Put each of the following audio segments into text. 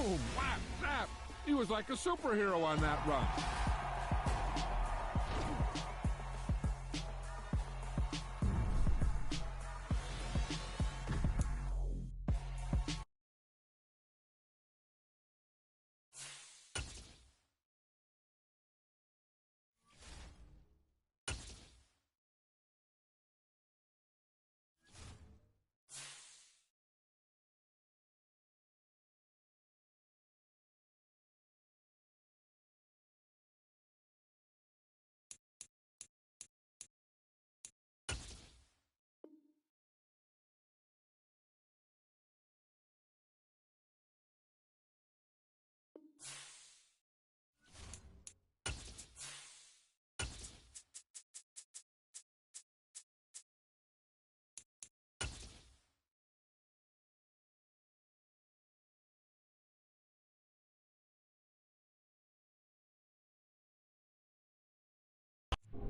Boom, whap, snap. He was like a superhero on that run.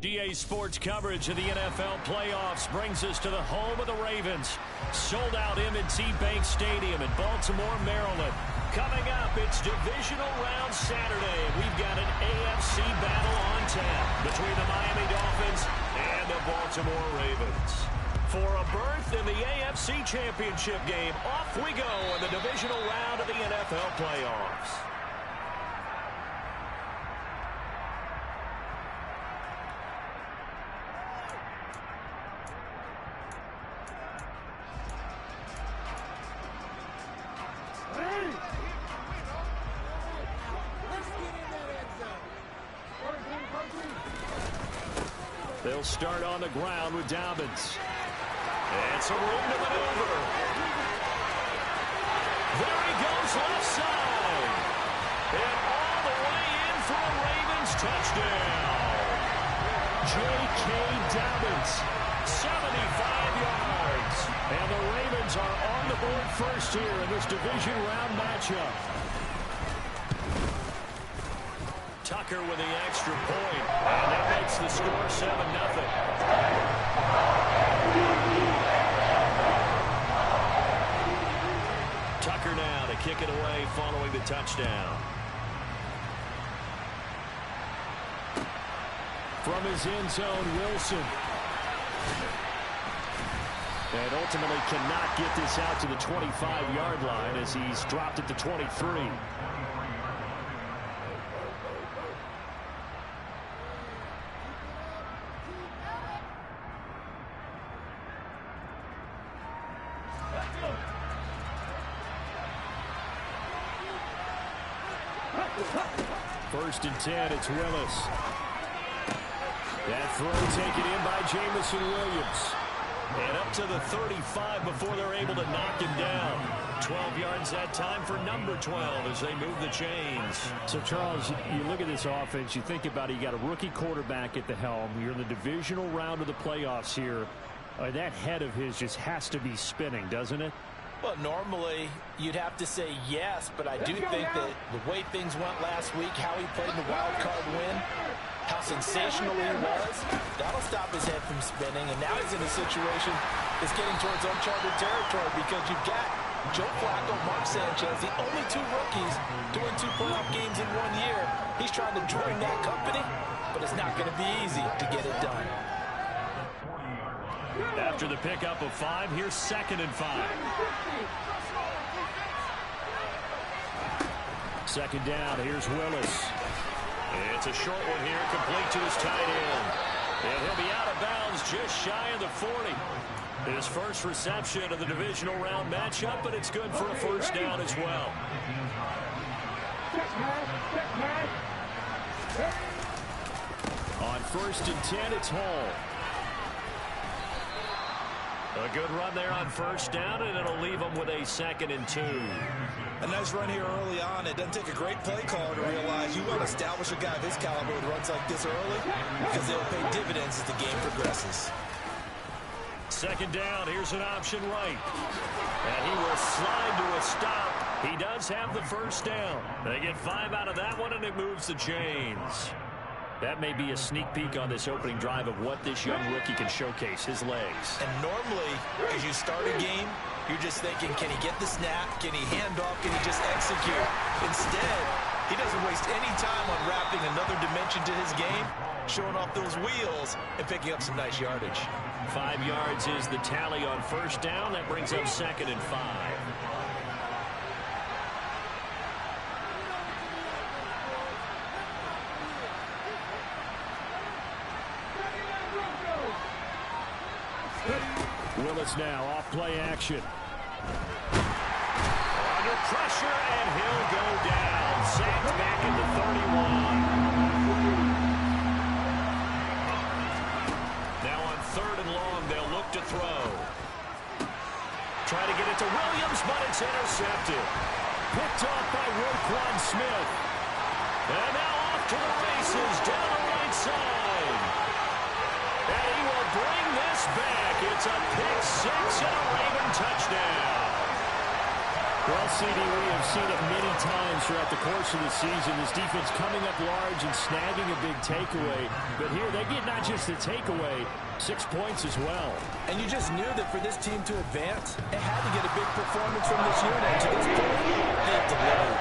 DA Sports coverage of the NFL playoffs brings us to the home of the Ravens. Sold out M&T Bank Stadium in Baltimore, Maryland. Coming up, it's divisional round Saturday. We've got an AFC battle on tap between the Miami Dolphins and the Baltimore Ravens. For a berth in the AFC Championship game, off we go in the divisional round of the NFL playoffs. They'll start on the ground with Dobbins. And some room to maneuver. There he goes left side. And all the way in for a Ravens touchdown. J.K. Dobbins, 75 yards. And the Ravens are on the board first here in this division round matchup. Tucker with the extra point, and that makes the score 7-0. Tucker now to kick it away following the touchdown. From his end zone, Wilson. And ultimately cannot get this out to the 25-yard line as he's dropped it to 23. First and 10, it's Willis. That throw taken in by Jameson Williams. And up to the 35 before they're able to knock him down. 12 yards that time for number 12 as they move the chains. So, Charles, you look at this offense, you think about it, you got a rookie quarterback at the helm. You're in the divisional round of the playoffs here. That head of his just has to be spinning, doesn't it? Well, normally you'd have to say yes, but I do think that the way things went last week, how he played in the wild card win, how sensational he was, that'll stop his head from spinning. And now he's in a situation that's getting towards uncharted territory because you've got Joe Flacco, Mark Sanchez, the only two rookies doing 2 playoff games in 1 year. He's trying to join that company, but it's not going to be easy to get it done. After the pickup of 5, here's 2nd and 5. Second down, here's Willis. It's a short one here, complete to his tight end. And he'll be out of bounds just shy of the 40. His first reception of the divisional round matchup, but it's good for a first down as well. On 1st and 10, it's Hall. A good run there on first down, and it'll leave them with a 2nd and 2. A nice run here early on. It doesn't take a great play caller to realize you want to establish a guy of his caliber with runs like this early because they'll pay dividends as the game progresses. 2nd down, here's an option right. And he will slide to a stop. He does have the first down. They get 5 out of that one, and it moves the chains. That may be a sneak peek on this opening drive of what this young rookie can showcase, his legs. And normally, as you start a game, you're just thinking, can he get the snap? Can he hand off? Can he just execute? Instead, he doesn't waste any time unwrapping another dimension to his game, showing off those wheels and picking up some nice yardage. 5 yards is the tally on first down. That brings up 2nd and 5. Willis now off play action. Under pressure, and he'll go down. Sacked back at the 31. Now on 3rd and long, they'll look to throw. Try to get it to Williams, but it's intercepted. Picked off by Roquan Smith. And now off to the races down the right side. And he will bring this back. It's a pick-6 and a Raven touchdown. Well, CD, we have seen it many times throughout the course of the season. This defense coming up large and snagging a big takeaway. But here they get not just the takeaway, 6 points as well. And you just knew that for this team to advance, it had to get a big performance from this unit. To this point, they've delivered.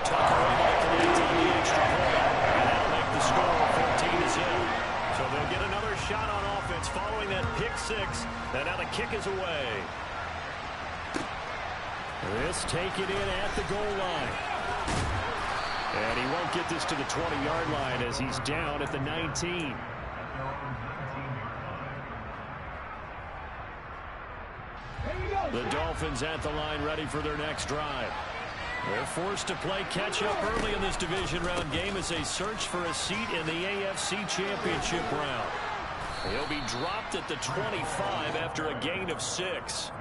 Tucker able to connect on the extra point. And that'll make the score 14-0. So they'll get another shot on offense following that pick-6. And now the kick is away. This taken in at the goal line. And he won't get this to the 20-yard line as he's down at the 19. The Dolphins at the line ready for their next drive. They're forced to play catch-up early in this division round game as they search for a seat in the AFC Championship round. He'll be dropped at the 25 after a gain of 6.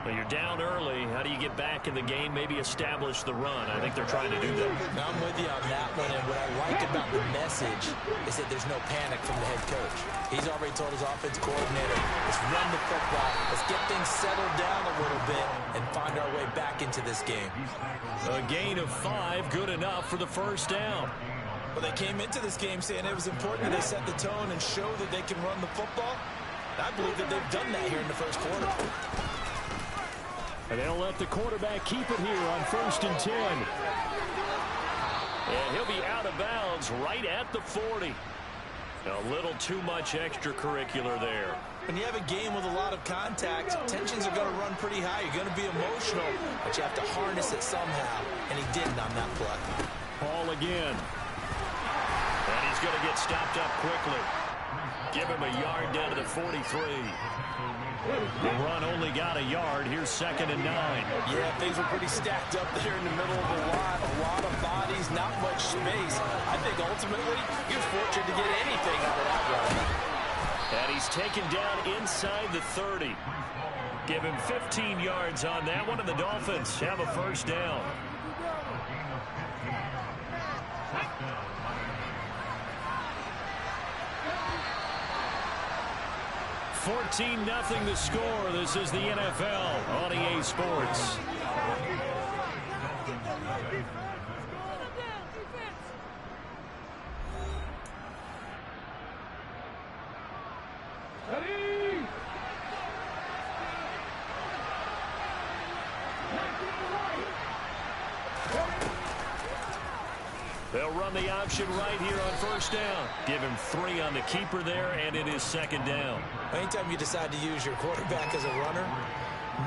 Well, you're down early. How do you get back in the game, maybe establish the run? I think they're trying to do that. Now, I'm with you on that one, and what I like about the message is that there's no panic from the head coach. He's already told his offense coordinator, let's run the football, let's get things settled down a little bit and find our way back into this game. A gain of 5, good enough for the first down. Well, they came into this game saying it was important that they set the tone and show that they can run the football. I believe that they've done that here in the first quarter. And they'll let the quarterback keep it here on 1st and 10. And he'll be out of bounds right at the 40. A little too much extracurricular there. When you have a game with a lot of contact, tensions are going to run pretty high. You're going to be emotional, but you have to harness it somehow. And he didn't on that play. Ball again. And he's going to get stopped up quickly. Give him a yard down to the 43. The run only got a yard. Here's 2nd and 9. Yeah, things were pretty stacked up there in the middle of the line. A lot of bodies, not much space. I think ultimately he was fortunate to get anything out of that run. And he's taken down inside the 30. Give him 15 yards on that one, and the Dolphins have a first down. 14-0 the score. This is the NFL on EA Sports. They'll run the option right here on first down. Give him 3 on the keeper there, and it is 2nd down. Anytime you decide to use your quarterback as a runner,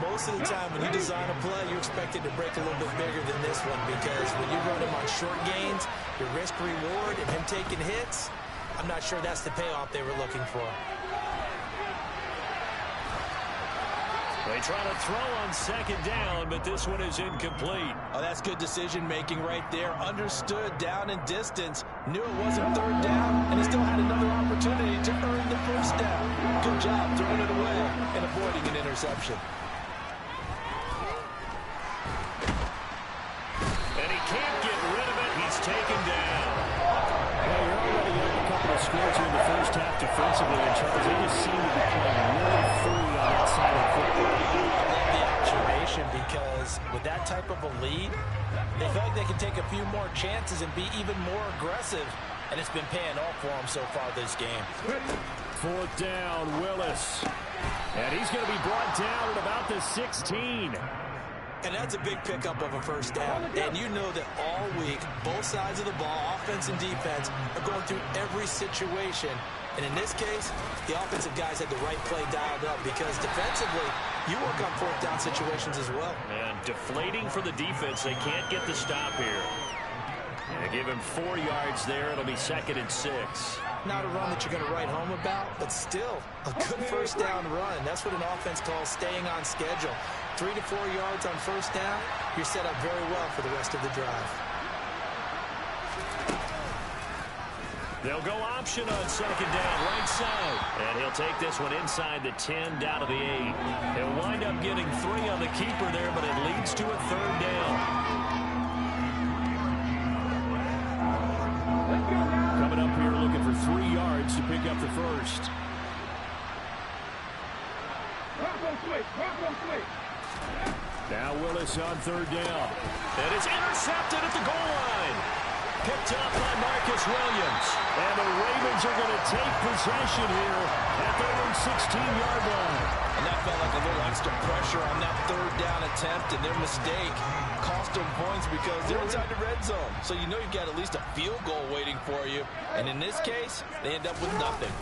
most of the time when you design a play, you're expected to break a little bit bigger than this one, because when you run him on short gains, your risk-reward and him taking hits, I'm not sure that's the payoff they were looking for. They try to throw on 2nd down, but this one is incomplete. Oh, that's good decision-making right there. Understood down and distance. Knew it wasn't 3rd down, and he still had another opportunity to earn the first down. Good job throwing it away and avoiding an interception. And he can't get rid of it. He's taken down. Well, you're already up a couple of scores here in the first half defensively, and Charles, they just seem to be playing really free on that side of football. I love the observation, because with that type of a lead, they feel like they can take a few more chances and be even more aggressive. and it's been paying off for him so far this game. Fourth down, Willis. And he's going to be brought down at about the 16. And that's a big pickup of a first down. And you know that all week, both sides of the ball, offense and defense, are going through every situation. And in this case, the offensive guys had the right play dialed up because defensively, you work on fourth down situations as well. And deflating for the defense. They can't get the stop here. And they give him 4 yards there. It'll be 2nd and 6. Not a run that you're going to write home about, but still a good first down run. That's what an offense calls staying on schedule. 3 to 4 yards on first down, you're set up very well for the rest of the drive. They'll go option on 2nd down, right side. And he'll take this one inside the 10, down to the 8. He'll wind up getting 3 on the keeper there, but it leads to a 3rd down. Coming up here looking for 3 yards to pick up the first. Now Willis on 3rd down. And it's intercepted at the goal line. Picked up by Marcus Williams. And the Ravens are going to take possession here at their own 16-yard line. And that felt like a little extra pressure on that 3rd down attempt, and their mistake cost them points because they're inside the red zone. So you know you've got at least a field goal waiting for you. And in this case, they end up with nothing.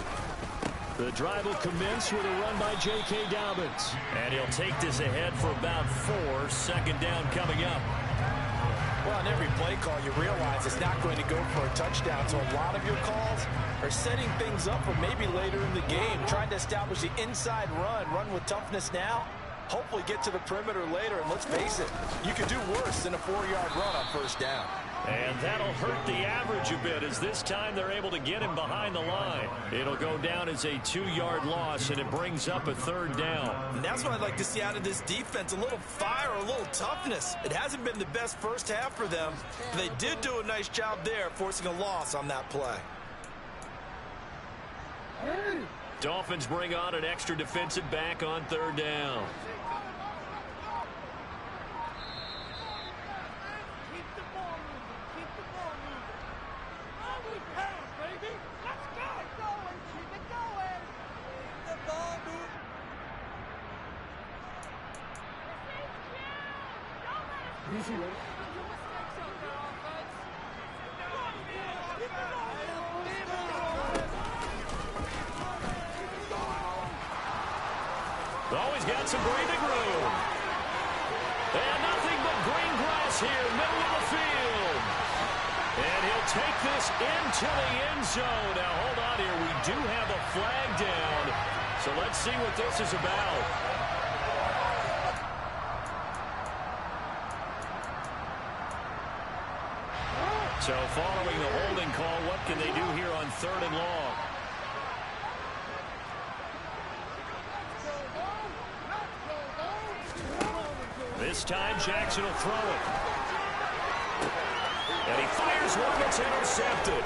The drive will commence with a run by J.K. Dobbins. And he'll take this ahead for about 4. 2nd down coming up. Well, on every play call, you realize it's not going to go for a touchdown. So a lot of your calls are setting things up for maybe later in the game, trying to establish the inside run with toughness now, hopefully get to the perimeter later. And let's face it, you could do worse than a 4-yard run on first down. And that'll hurt the average a bit as this time they're able to get him behind the line. It'll go down as a 2-yard loss, and it brings up a 3rd down. And that's what I'd like to see out of this defense, a little fire, a little toughness. It hasn't been the best first half for them. They did do a nice job there, forcing a loss on that play. Dolphins bring on an extra defensive back on 3rd down. Always got some breathing room. And nothing but green grass here, middle of the field. And he'll take this into the end zone. Now, hold on here. We do have a flag down. So let's see what this is about. So following the holding call, what can they do here on 3rd and long? This time Jackson will throw it. And he fires one that's intercepted.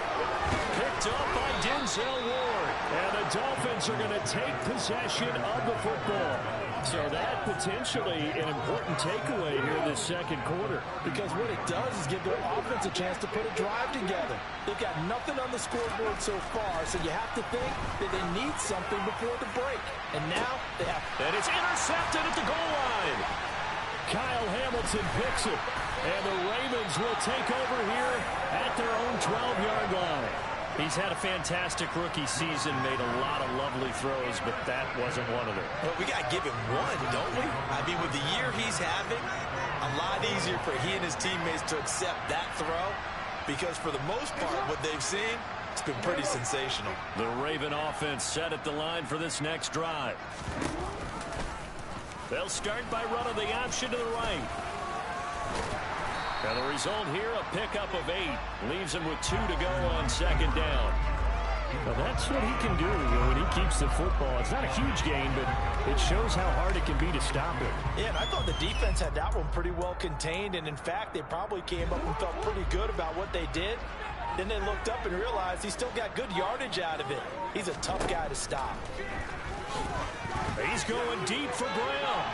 Picked up by Denzel Ward. And the Dolphins are going to take possession of the football. So that potentially an important takeaway here in this 2nd quarter. Because what it does is give their offense a chance to put a drive together. They've got nothing on the scoreboard so far, so you have to think that they need something before the break. And now they have... And it's intercepted at the goal line. Kyle Hamilton picks it. And the Ravens will take over here at their own 12-yard line. He's had a fantastic rookie season, made a lot of lovely throws, but that wasn't one of them. Well, we got to give him one, don't we? I mean, with the year he's having, a lot easier for he and his teammates to accept that throw because for the most part, what they've seen, it's been pretty sensational. The Raven offense set at the line for this next drive. They'll start by running the option to the right. And the result here, a pickup of 8. Leaves him with 2 to go on 2nd down. Well, that's what he can do when he keeps the football. It's not a huge gain, but it shows how hard it can be to stop it. Yeah, and I thought the defense had that one pretty well contained. And, in fact, they probably came up and felt pretty good about what they did. Then they looked up and realized he still got good yardage out of it. He's a tough guy to stop. He's going deep for Brown.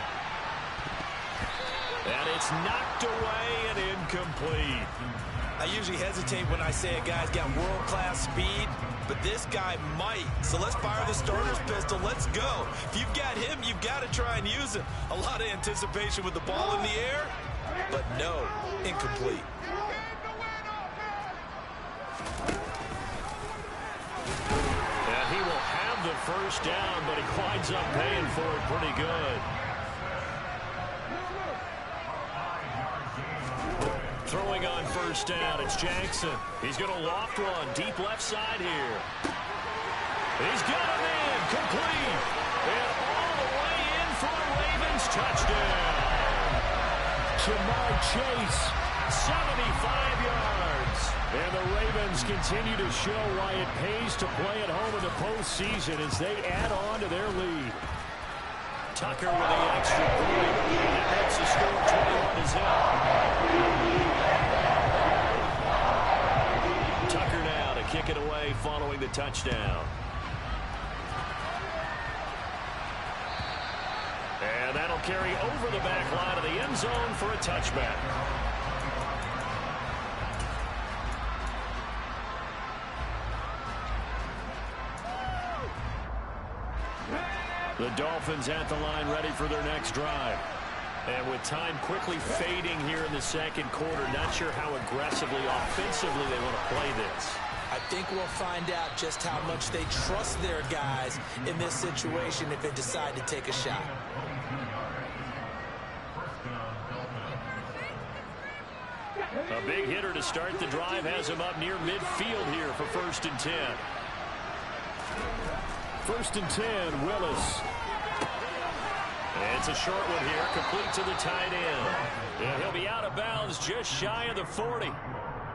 And it's knocked away and incomplete. I usually hesitate when I say a guy's got world-class speed, but this guy might. So let's fire the starter's pistol. Let's go. If you've got him, you've got to try and use him. A lot of anticipation with the ball in the air, but no, incomplete. Yeah, he will have the first down, but he winds up paying for it pretty good. Throwing on first down, it's Jackson. He's going to loft one deep left side here. He's got him in, complete. And all the way in for a Ravens touchdown. Jamar Chase, 75 yards. And the Ravens continue to show why it pays to play at home in the postseason as they add on to their lead. Tucker with the extra point. That makes the score 21-0. Tucker now to kick it away following the touchdown. And that'll carry over the back line of the end zone for a touchback. The Dolphins at the line ready for their next drive. And with time quickly fading here in the second quarter, not sure how aggressively, offensively they want to play this. I think we'll find out just how much they trust their guys in this situation if they decide to take a shot. A big hitter to start the drive has him up near midfield here for 1st and 10. 1st and 10, Willis. It's a short one here, complete to the tight end. And he'll be out of bounds just shy of the 40.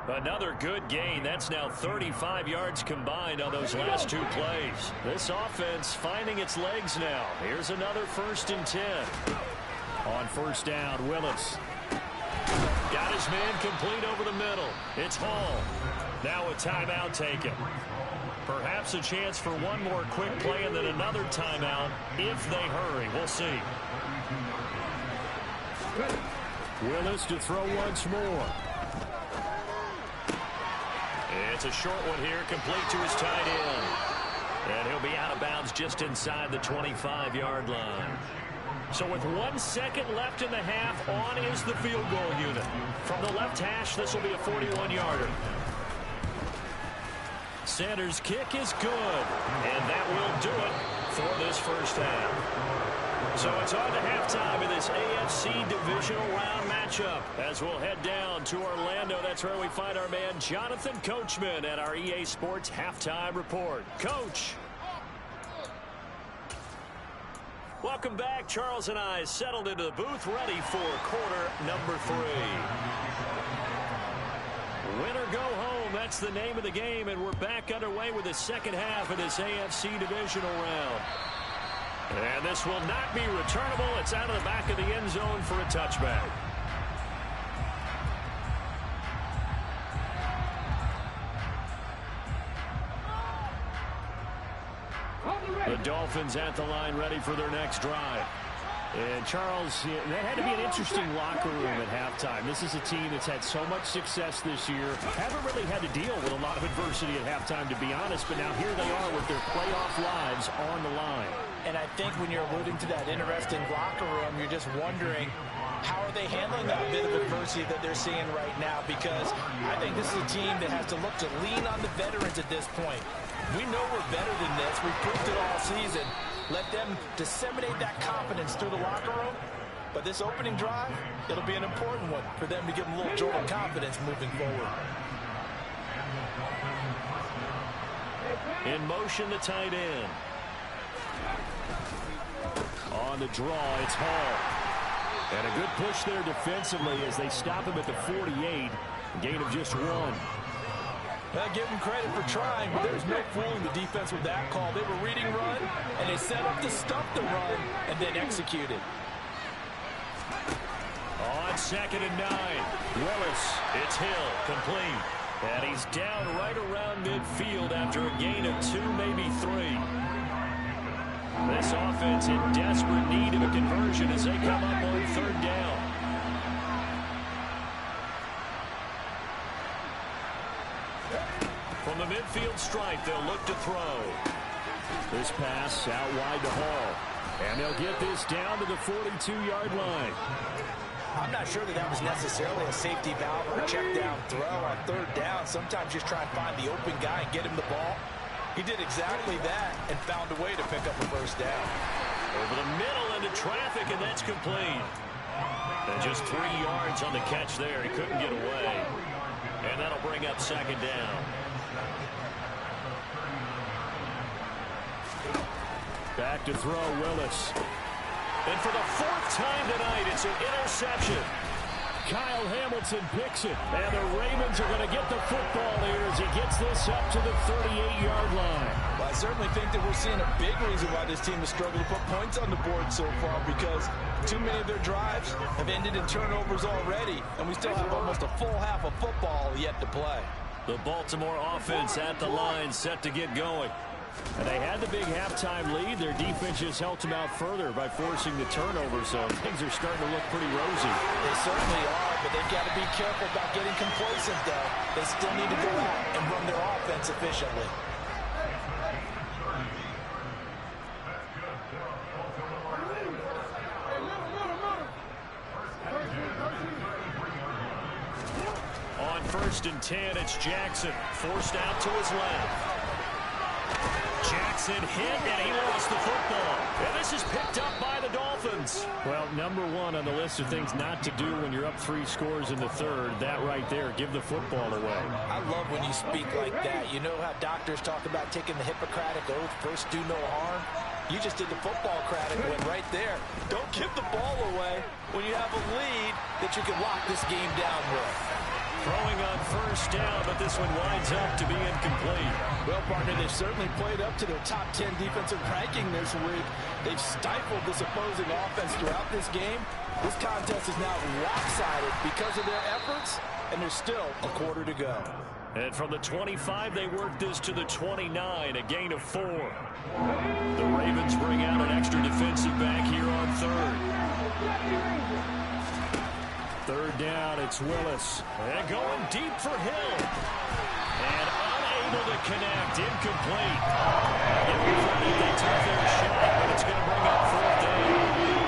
Another good gain. That's now 35 yards combined on those last two plays. This offense finding its legs now. Here's another 1st and 10. On first down, Willis. Got his man complete over the middle. It's Hall. Now a timeout taken. Perhaps a chance for one more quick play and then another timeout if they hurry. We'll see. Willis to throw once more. It's a short one here, complete to his tight end. And he'll be out of bounds just inside the 25-yard line. So with 1 second left in the half, on is the field goal unit. From the left hash, this will be a 41-yarder. Sanders' kick is good, and that will do it for this first half. So it's on to halftime in this AFC divisional round matchup as we'll head down to Orlando. That's where we find our man Jonathan Coachman at our EA Sports Halftime Report. Coach. Welcome back. Charles and I settled into the booth ready for quarter number 3. Win or go home, that's the name of the game, and we're back underway with the second half of this AFC divisional round. And this will not be returnable. It's out of the back of the end zone for a touchback. The Dolphins at the line ready for their next drive. And Charles, that had to be an interesting locker room at halftime. This is a team that's had so much success this year. Haven't really had to deal with a lot of adversity at halftime, to be honest. But now here they are with their playoff lives on the line. And I think when you're alluding to that interesting locker room, you're just wondering, how are they handling that bit of adversity that they're seeing right now? Because I think this is a team that has to look to lean on the veterans at this point. We know we're better than this. We've proved it all season. Let them disseminate that confidence through the locker room. But this opening drive, it'll be an important one for them to give them a little jolt of confidence moving forward. In motion, the tight end. On the draw, it's Hall. And a good push there defensively as they stop him at the 48. Gain of just 1. Well, give them credit for trying, but there's no fooling the defense with that call. They were reading run, and they set up to stop the run and then execute it. On 2nd and 9, Willis, it's Hill, complete. And he's down right around midfield after a gain of 2, maybe 3. This offense in desperate need of a conversion as they come up on 3rd down. midfield stripe, they'll look to throw. This pass out wide to Hall. And they'll get this down to the 42-yard line. I'm not sure that was necessarily a safety valve or a check down throw on third down. Sometimes just try and find the open guy and get him the ball. He did exactly that and found a way to pick up a first down. Over the middle into traffic, and that's complete. And just 3 yards on the catch there. He couldn't get away. And that'll bring up second down. Back to throw, Willis. And for the 4th time tonight, it's an interception. Kyle Hamilton picks it. And the Ravens are going to get the football here as he gets this up to the 38-yard line. Well, I certainly think that we're seeing a big reason why this team has struggled to put points on the board so far, because too many of their drives have ended in turnovers already, and we still have almost a full half of football yet to play. The Baltimore offense at the line, set to get going. And they had the big halftime lead. Their defense just helped them out further by forcing the turnover, so things are starting to look pretty rosy. They certainly are, but they've got to be careful about getting complacent, though. They still need to go out and run their offense efficiently. On 1st and 10, it's Jackson, forced out to his left. Jackson hit, and he lost the football. And this is picked up by the Dolphins. Well, number 1 on the list of things not to do when you're up 3 scores in the third. That right there, give the football away. I love when you speak like that. You know how doctors talk about taking the Hippocratic Oath, first do no harm? You just did the football-cratic one right there. Don't give the ball away when you have a lead that you can lock this game down with. Throwing on 1st down, but this one winds up to be incomplete. Well, partner, they've certainly played up to their top 10 defensive ranking this week. They've stifled this opposing offense throughout this game. This contest is now lopsided because of their efforts, and there's still a quarter to go. And from the 25, they work this to the 29, a gain of 4. The Ravens bring out an extra defensive back here on 3rd. 3rd down, it's Willis. And going deep for Hill. And unable to connect, incomplete. Give them credit, they took their shot, but it's going to bring up 4th down.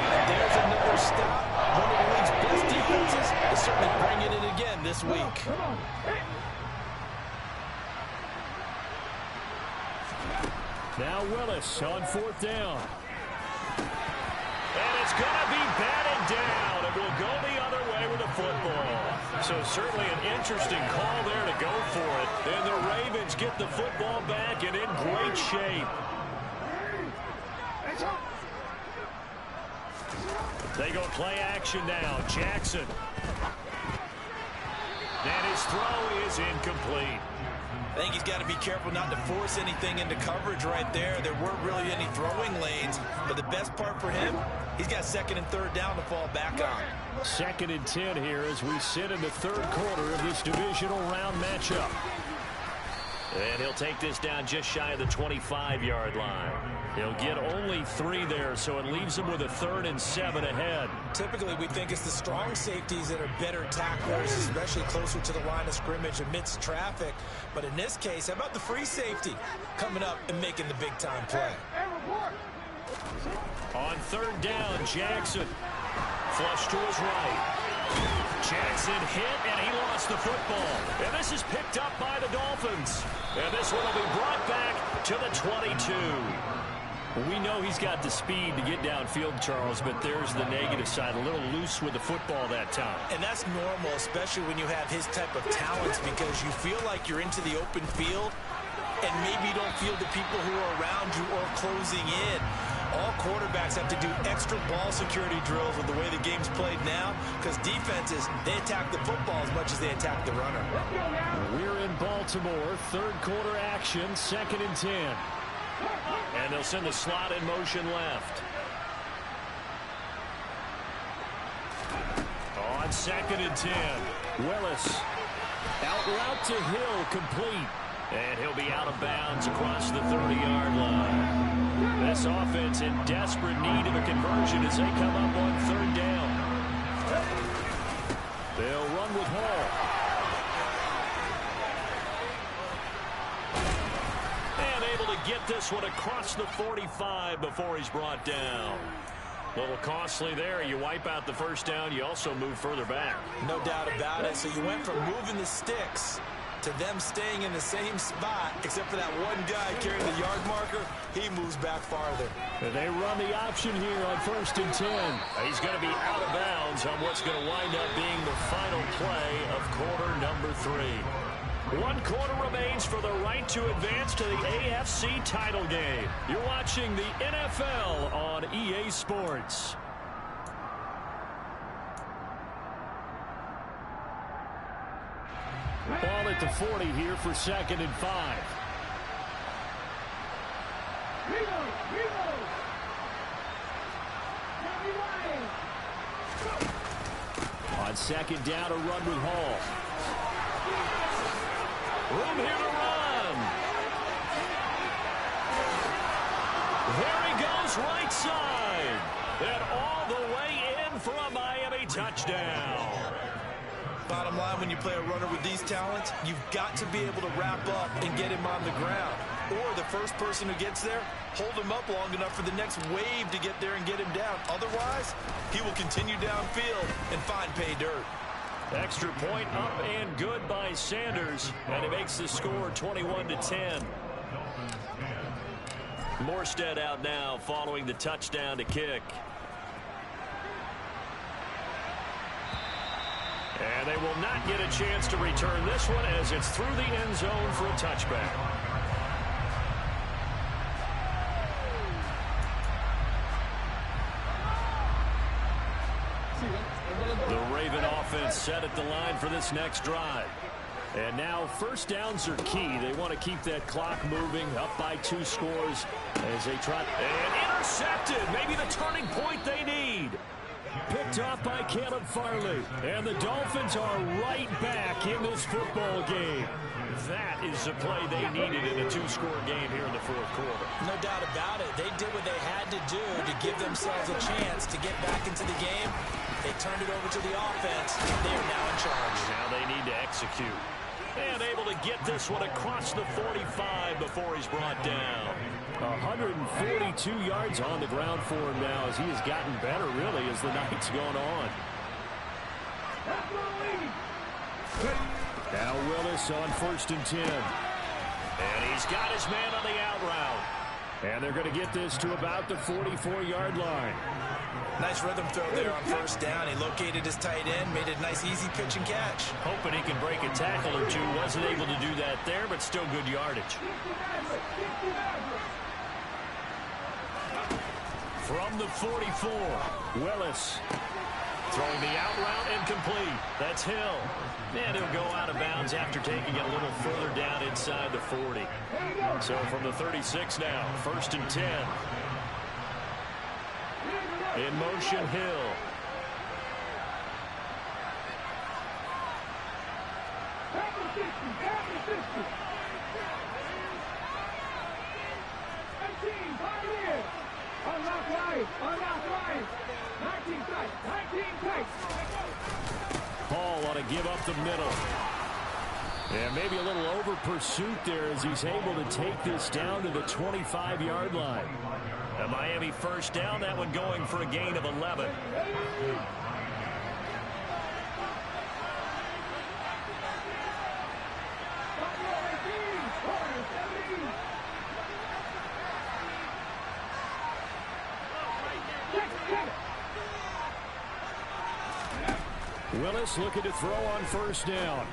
And there's another stop. One of the league's best defenses is certainly bringing it again this week. Now Willis on 4th down. And it's going to be batted down. It will go the other way with the football. So certainly an interesting call there to go for it. And the Ravens get the football back and in great shape. They go play action now. Jackson. And his throw is incomplete. I think he's got to be careful not to force anything into coverage right there. There weren't really any throwing lanes, but the best part for him, he's got 2nd and 3rd down to fall back on. 2nd and 10 here as we sit in the 3rd quarter of this divisional round matchup. And he'll take this down just shy of the 25-yard line. He'll get only 3 there, so it leaves him with a 3rd and 7 ahead. Typically, we think it's the strong safeties that are better tacklers, especially closer to the line of scrimmage amidst traffic. But in this case, how about the free safety coming up and making the big-time play? On 3rd down, Jackson. Flush to his right. Jackson hit, and he lost the football. And this is picked up by the Dolphins. And this one will be brought back to the 22. We know he's got the speed to get downfield, Charles, but there's the negative side. A little loose with the football that time. And that's normal, especially when you have his type of talents, because you feel like you're into the open field, and maybe you don't feel the people who are around you or closing in. All quarterbacks have to do extra ball security drills with the way the game's played now, because defenses, they attack the football as much as they attack the runner. We're in Baltimore, 3rd quarter action, 2nd and 10. And they'll send the slot in motion left. On 2nd and 10, Willis. Out route to Hill, complete. And he'll be out of bounds across the 30-yard line. This offense in desperate need of a conversion as they come up on 3rd down. They'll run with Hall. Unable to get this one across the 45 before he's brought down. A little costly there. You wipe out the first down. You also move further back. No doubt about it. So you went from moving the sticks to them staying in the same spot, except for that one guy carrying the yard marker. He moves back farther. And they run the option here on 1st and 10. He's going to be out of bounds on what's going to wind up being the final play of quarter number 3. 1 quarter remains for the right to advance to the AFC title game. You're watching the NFL on EA Sports. Ball at the 40 here for 2nd and 5. On 2nd down, a run with Hall. Room here to run. There he goes, right side. And all the way in for a Miami touchdown. Bottom line, when you play a runner with these talents, you've got to be able to wrap up and get him on the ground. Or the first person who gets there, hold him up long enough for the next wave to get there and get him down. Otherwise, he will continue downfield and find pay dirt. Extra point up and good by Sanders, and he makes the score 21-10. Morstead out now following the touchdown to kick. And they will not get a chance to return this one as it's through the end zone for a touchback. The Raven offense set at the line for this next drive. And now 1st downs are key. They want to keep that clock moving, up by 2 scores as they try. And intercepted, maybe the turning point they need. Picked off by Caleb Farley. And the Dolphins are right back in this football game. That is the play they needed in a 2-score game here in the 4th quarter. No doubt about it. They did what they had to do to give themselves a chance to get back into the game. They turned it over to the offense. They are now in charge. Now they need to execute. And able to get this one across the 45 before he's brought down. 142 yards on the ground for him now as he has gotten better, really, as the night's gone on. Now Willis on 1st and 10. And he's got his man on the out route. And they're going to get this to about the 44-yard line. Nice rhythm throw there on 1st down. He located his tight end, made it a nice easy pitch and catch. Hoping he can break a tackle or two. Wasn't able to do that there, but still good yardage. From the 44, Willis. Throwing the out route incomplete. That's Hill. And he'll go out of bounds after taking it a little further down inside the 40. So from the 36 now, 1st and 10. In motion, Hill. Hall want to give up the middle. And maybe a little over pursuit there as he's able to take this down to the 25-yard line. A Miami 1st down, that one going for a gain of 11. Willis looking to throw on 1st down.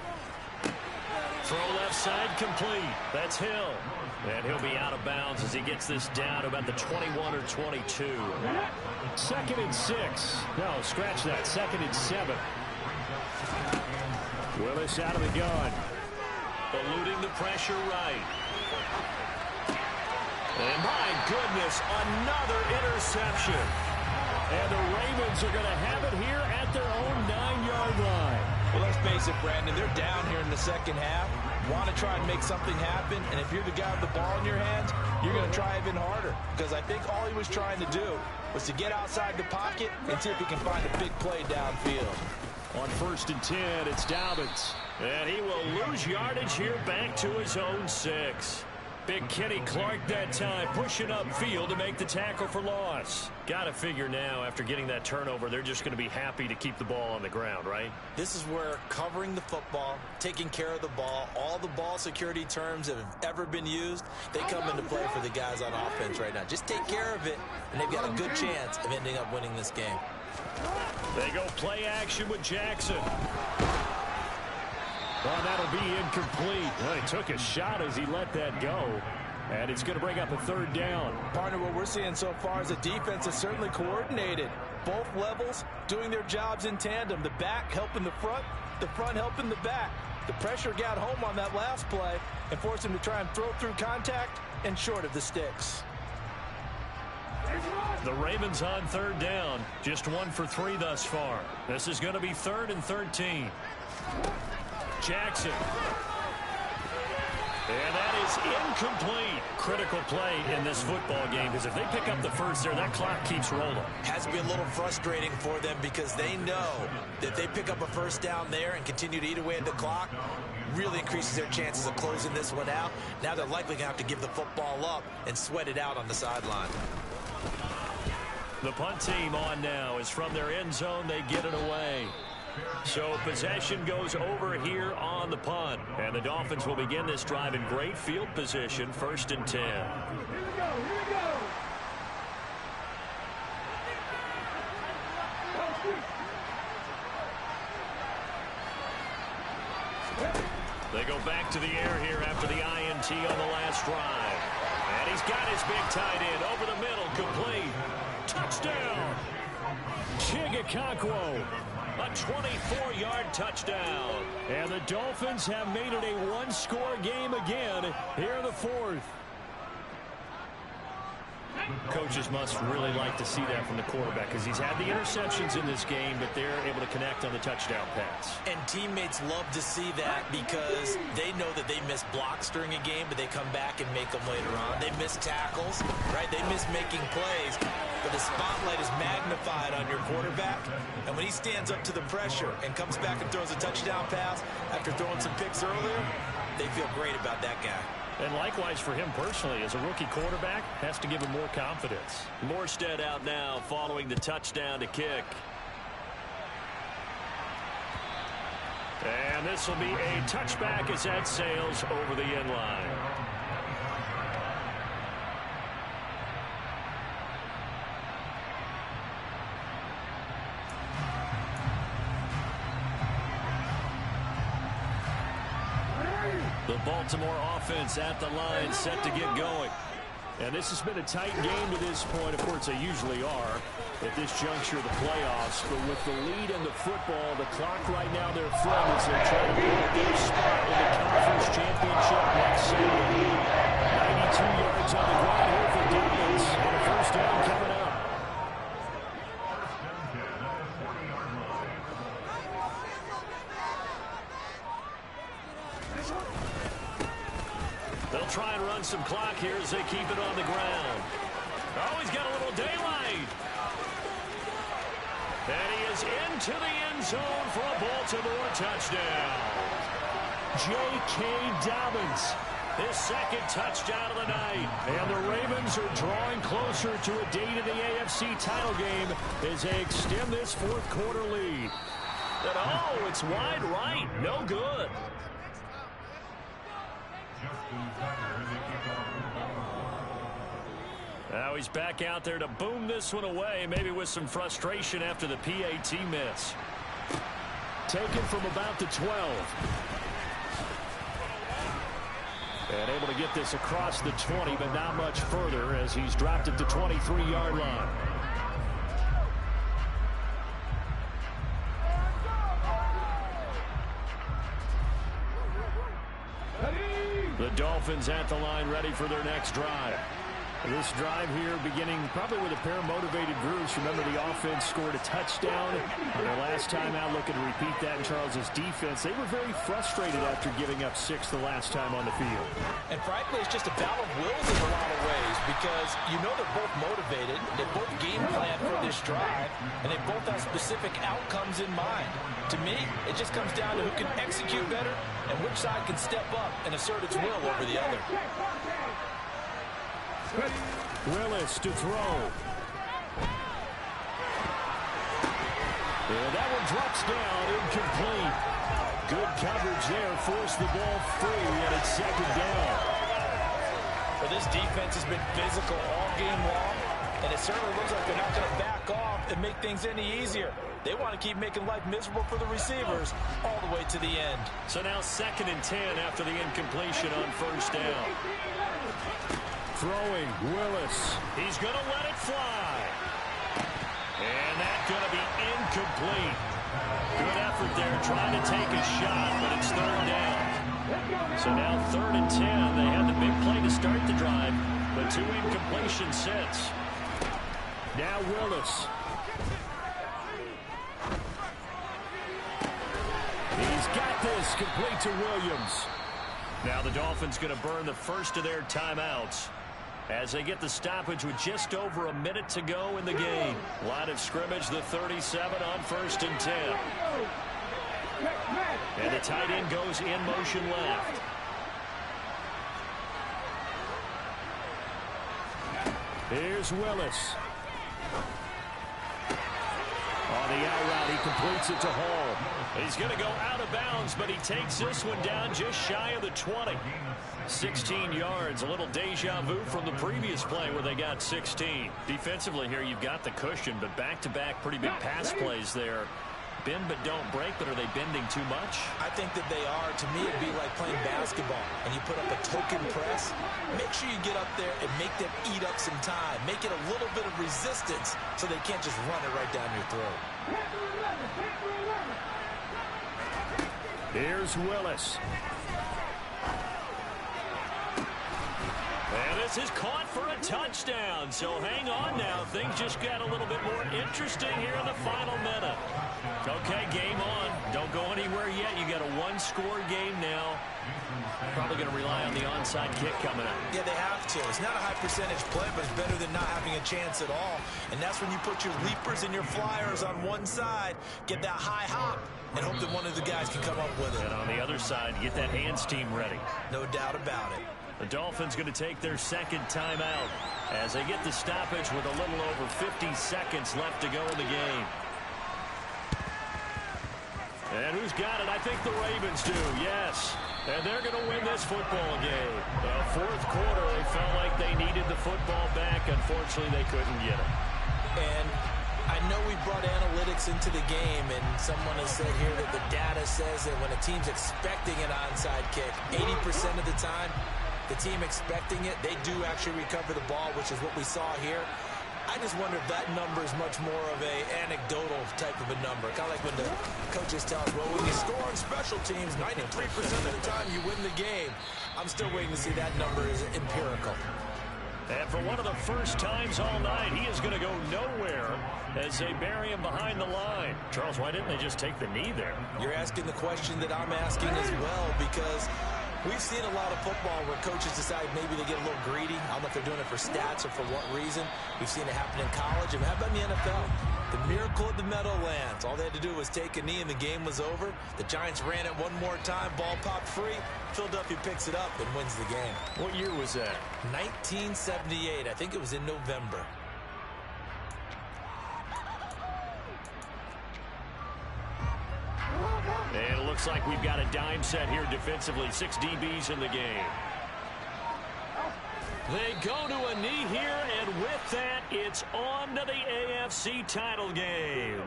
Throw left side complete. That's Hill. And he'll be out of bounds as he gets this down to about the 21 or 22. 2nd and 6. No, scratch that. 2nd and 7. Willis out of the gun. Eluding the pressure right. And my goodness, another interception. And the Ravens are going to have it here at their own 9-yard line. Well, let's face it, Brandon. They're down here in the 2nd half. Want to try and make something happen. And if you're the guy with the ball in your hands, you're going to try even harder. Because I think all he was trying to do was to get outside the pocket and see if he can find a big play downfield. On 1st and 10, it's Dobbins. And he will lose yardage here back to his own 6. Big Kenny Clark that time, pushing upfield to make the tackle for loss. Got to figure now, after getting that turnover, they're just going to be happy to keep the ball on the ground, right? This is where covering the football, taking care of the ball, all the ball security terms that have ever been used, they come into play for the guys on offense right now. Just take care of it, and they've got a good chance of ending up winning this game. They go play action with Jackson. Well, that'll be incomplete. Well, he took a shot as he let that go. And it's going to bring up a third down. Partner, what we're seeing so far is the defense is certainly coordinated. Both levels doing their jobs in tandem. The back helping the front helping the back. The pressure got home on that last play and forced him to try and throw through contact and short of the sticks. The Ravens on third down. Just 1 for 3 thus far. This is going to be 3rd and 13. Jackson. And that is incomplete. Critical play in this football game, because if they pick up the first there, that clock keeps rolling. Has to be a little frustrating for them because they know that if they pick up a first down there and continue to eat away at the clock, really increases their chances of closing this one out. Now they're likely going to have to give the football up and sweat it out on the sideline. The punt team on now is from their end zone. They get it away. So possession goes over here on the punt. And the Dolphins will begin this drive in great field position, 1st and 10. Here we go. They go back to the air here after the INT on the last drive. And he's got his big tight end over the middle, complete. Touchdown! Chigakakwo. A 24-yard touchdown. And the Dolphins have made it a one-score game again here in the 4th. Coaches must really like to see that from the quarterback, because he's had the interceptions in this game, but they're able to connect on the touchdown pass. And teammates love to see that because they know that they miss blocks during a game, but they come back and make them later on. They miss tackles, right? They miss making plays, but the spotlight is magnified on your quarterback. And when he stands up to the pressure and comes back and throws a touchdown pass after throwing some picks earlier, they feel great about that guy. And likewise for him personally, as a rookie quarterback, has to give him more confidence. Morstead out now following the touchdown to kick. And this will be a touchback as that sails over the end line. The Baltimore offense at the line, set to get going. And this has been a tight game to this point. Of course, they usually are at this juncture of the playoffs. But with the lead in the football, the clock right now, their friend, as they try to build their spot in the conference championship next Sunday. 92 yards on the ground here for Dobbins. And a first down coming up. They'll try and run some clock here as they keep it on the ground. Oh, he's got a little daylight. And he is into the end zone for a Baltimore touchdown. J.K. Dobbins, his 2nd touchdown of the night. And the Ravens are drawing closer to a date in the AFC title game as they extend this 4th quarter lead. And oh, it's wide right. No good. Now he's back out there to boom this one away, maybe with some frustration after the PAT miss. Taken from about the 12. And able to get this across the 20, but not much further as he's dropped at the 23-yard line. The Dolphins at the line, ready for their next drive. This drive here beginning probably with a pair of motivated groups. Remember, the offense scored a touchdown on their last time out, looking to repeat that in Charles's defense. They were very frustrated after giving up 6 the last time on the field. And frankly, it's just a battle of wills in a lot of ways because you know they're both motivated, they both game plan for this drive, and they both have specific outcomes in mind. To me, it just comes down to who can execute better and which side can step up and assert its will over the other. Willis to throw. And that one drops down, incomplete. Good coverage there, forced the ball free, and it's second down. Well, this defense has been physical all game long, and it certainly looks like they're not going to back off and make things any easier. They want to keep making life miserable for the receivers all the way to the end. So now 2nd and 10 after the incompletion on first down. Throwing, Willis. He's going to let it fly. And that's going to be incomplete. Good effort there trying to take a shot, but it's 3rd down. So now 3rd and 10. They had the big play to start the drive, but 2 incompletions since. Now Willis. He's got this complete to Williams. Now the Dolphins going to burn the first of their timeouts as they get the stoppage with just over a minute to go in the game. Line of scrimmage, the 37 on 1st and 10. And the tight end goes in motion left. Here's Willis. On the out route, he completes it to Hall. He's going to go out of bounds, but he takes this one down just shy of the 20. 16 yards, a little deja vu from the previous play where they got 16. Defensively here, you've got the cushion, but back-to-back pretty big pass plays there. Bend but don't break, but are they bending too much? I think that they are. To me, it'd be like playing basketball, and you put up a token press. Make sure you get up there and make them eat up some time. Make it a little bit of resistance so they can't just run it right down your throat. Here's Willis. And this is caught for a touchdown. So hang on now. Things just got a little bit more interesting here in the final minute. Okay, game on. Don't go anywhere yet. You got a one-score game now. Probably going to rely on the onside kick coming up. Yeah, they have to. It's not a high percentage play, but it's better than not having a chance at all. And that's when you put your leapers and your flyers on one side, get that high hop, and hope that one of the guys can come up with it. And on the other side, get that hands team ready. No doubt about it. The Dolphins going to take their second timeout as they get the stoppage with a little over 50 seconds left to go in the game. And who's got it? I think the Ravens do, yes. And they're going to win this football game. The 4th quarter, they felt like they needed the football back. Unfortunately, they couldn't get it. And I know we brought analytics into the game, and someone has said here that the data says that when a team's expecting an onside kick, 80% of the time, the team expecting it, they do actually recover the ball, which is what we saw here. I just wonder if that number is much more of a anecdotal type of a number. Kind of like when the coaches tell us, well, when you score on special teams, 93% of the time you win the game. I'm still waiting to see that number is empirical. And for one of the first times all night, he is going to go nowhere as they bury him behind the line. Charles, why didn't they just take the knee there? You're asking the question that I'm asking as well, because we've seen a lot of football where coaches decide maybe they get a little greedy. I don't know if they're doing it for stats or for what reason. We've seen it happen in college, and how about in the NFL? The miracle of the Meadowlands. All they had to do was take a knee, and the game was over. The Giants ran it one more time. Ball popped free. Philadelphia picks it up and wins the game. What year was that? 1978. I think it was in November. And it looks like we've got a dime set here defensively. 6 DBs in the game. They go to a knee here, and with that, it's on to the AFC title game.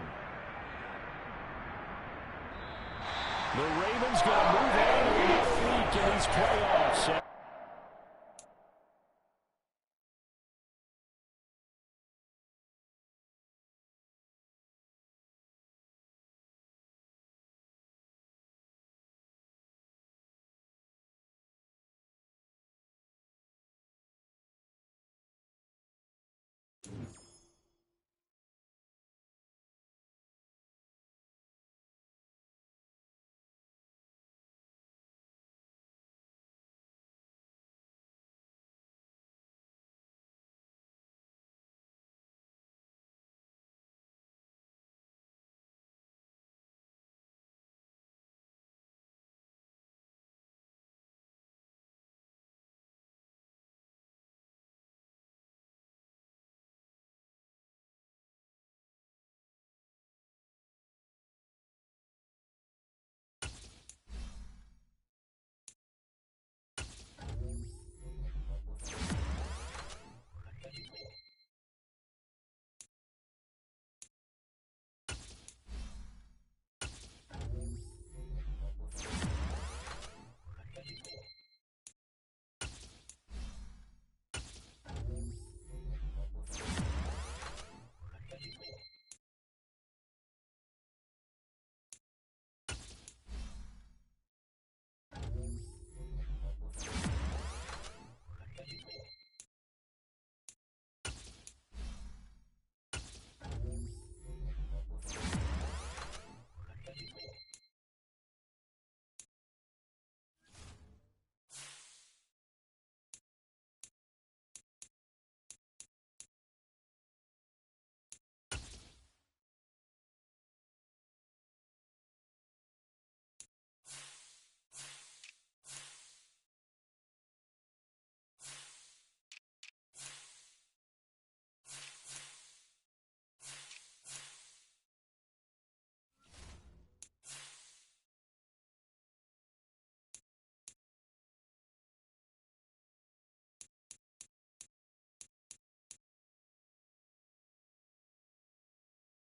The Ravens going to move on to a week in these playoffs.